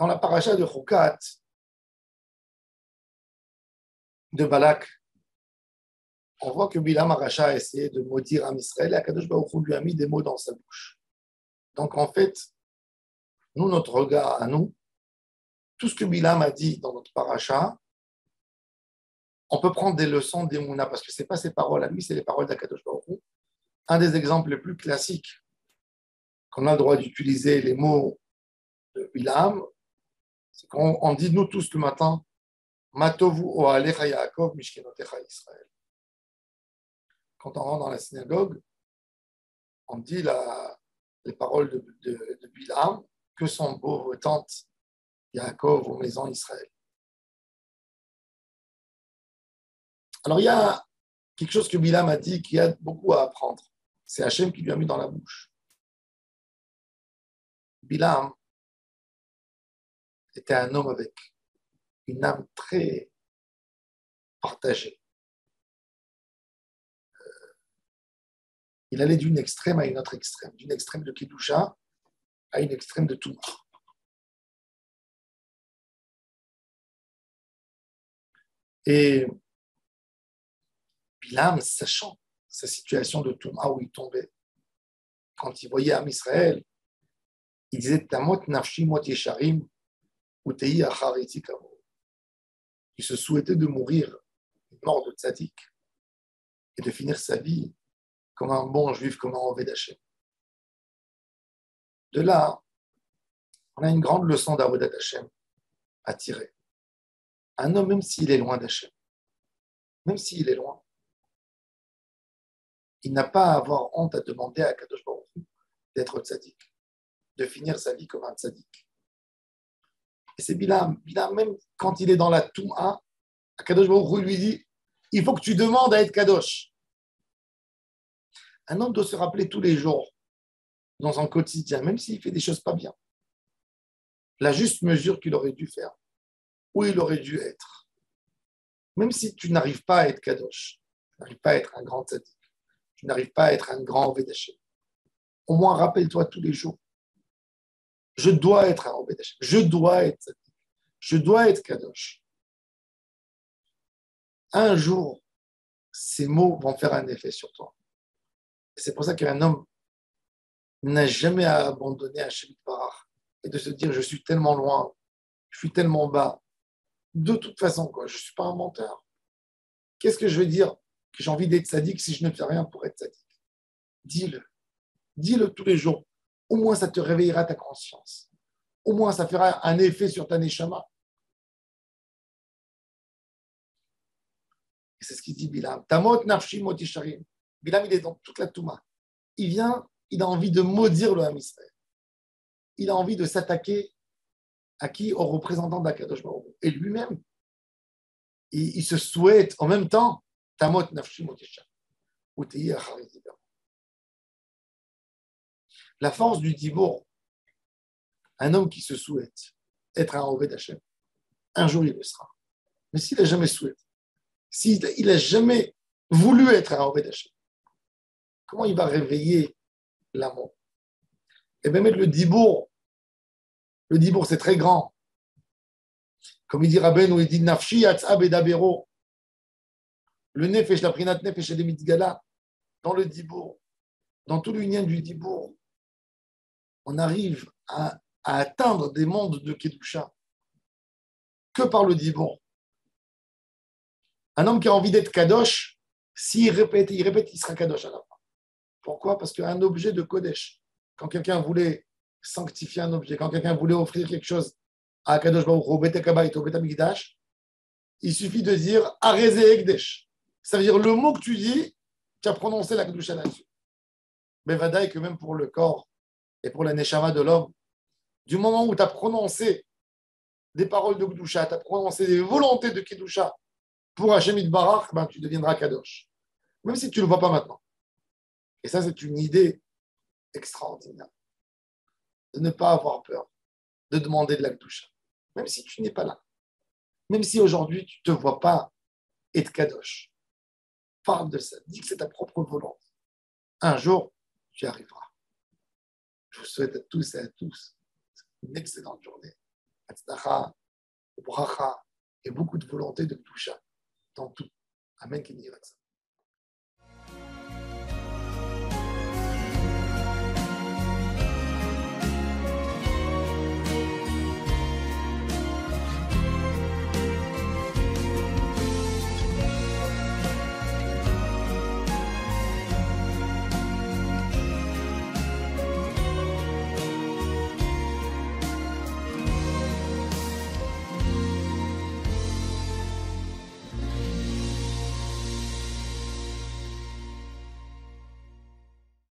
Dans la paracha de Chukat, de Balak, on voit que Bilam Aracha a essayé de maudire Am Israël et Akadosh Baruch Hu lui a mis des mots dans sa bouche. Donc en fait, nous, notre regard à nous, tout ce que Bilam a dit dans notre paracha, on peut prendre des leçons d'Emouna parce que ce n'est pas ses paroles à lui, c'est les paroles d'Akadosh Baruch Hu. Un des exemples les plus classiques qu'on a le droit d'utiliser les mots de Bilam, c'est qu'on dit nous tous le matin, Matovu Oalecha Yaakov Mishkenotecha Israël. Quand on rentre dans la synagogue, on dit les paroles de Bilam, que sont beaux vos tentes Yaakov aux maisons Israël. Alors il y a quelque chose que Bilam a dit qui a beaucoup à apprendre. C'est Hachem qui lui a mis dans la bouche. Bilam était un homme avec une âme très partagée. Il allait d'une extrême à une autre extrême, d'une extrême de Kedusha à une extrême de Touma. Et Bilam, sachant sa situation de Touma où il tombait, quand il voyait Am Israël, il disait Tamot nafshi mot yesharim utei achar itikavo. Il se souhaitait de mourir, une mort de tzaddik, et de finir sa vie comme un bon juif, comme un Oved Hashem. De là, on a une grande leçon d'Avodat Hashem à tirer. Un homme, même s'il est loin d'Hashem, même s'il est loin, il n'a pas à avoir honte à demander à Kadosh Baruch Hu d'être tzaddik, de finir sa vie comme un tzaddik. Et c'est Bilam. Bilam, même quand il est dans la Touma, Kadosh Baruch Hu lui dit il faut que tu demandes à être Kadosh. Un homme doit se rappeler tous les jours, dans son quotidien, même s'il fait des choses pas bien, la juste mesure qu'il aurait dû faire, où il aurait dû être. Même si tu n'arrives pas à être Kadosh, tu n'arrives pas à être un grand tzaddik, tu n'arrives pas à être un grand Oved Hashem, au moins rappelle-toi tous les jours, je dois être un Oved Hashem, je dois être tzaddik, je dois être Kadosh. Un jour, ces mots vont faire un effet sur toi. C'est pour ça qu'un homme n'a jamais à abandonner Hashem Barach et de se dire je suis tellement loin, je suis tellement bas. De toute façon, quoi, je ne suis pas un menteur. Qu'est-ce que je veux dire que j'ai envie d'être sadique si je ne fais rien pour être sadique? Dis-le. Dis-le tous les jours. Au moins, ça te réveillera ta conscience. Au moins, ça fera un effet sur ta neshama. Et c'est ce qu'il dit Bilam. Tamot nafshi mot yesharim. Bilam, il est dans toute la Touma. Il a envie de maudire le Ham Israël. Il a envie de s'attaquer à qui? Aux représentants d'Akadosh Baruch Hu. Et lui-même, il se souhaite en même temps, Tamot nafshi mot yesharim. La force du Dibour, un homme qui se souhaite être un Oved Hashem, un jour il le sera. Mais s'il n'a jamais souhaité, s'il n'a jamais voulu être un Oved Hashem, comment il va réveiller l'amour? Et bien mettre le Dibour c'est très grand. Comme il dit Rabbeinu, il dit Nafshi yatsa bedabero. Le nefesh, la prinat nefesh et mitgala, dans le Dibour, dans tout l'union du Dibour, on arrive à atteindre des mondes de Kedusha que par le Dibour. Un homme qui a envie d'être Kadosh, s'il répète, il sera Kadosh à la fin. Pourquoi? Parce qu'un objet de Kodesh, quand quelqu'un voulait sanctifier un objet, quand quelqu'un voulait offrir quelque chose à Kadosh Baruch Hu, au Bet HaKabayit, au Bet HaMikdash, il suffit de dire Areze Ekdesh. Ça veut dire le mot que tu dis, tu as prononcé la Kedusha là-dessus. Mais vadaï que même pour le corps et pour la Neshama de l'homme, du moment où tu as prononcé des paroles de Kedusha, tu as prononcé des volontés de Kedusha pour Hashem Yitbarach, ben, tu deviendras Kadosh. Même si tu ne le vois pas maintenant. Et ça, c'est une idée extraordinaire. De ne pas avoir peur, de demander de la Kedusha. Même si tu n'es pas là. Même si aujourd'hui, tu ne te vois pas être Kadosh. Parle de ça. Dis que c'est ta propre volonté. Un jour, tu y arriveras. Je vous souhaite à tous et à tous une excellente journée. Hatzlacha, bracha et beaucoup de volonté de Kedusha dans tout. Amen.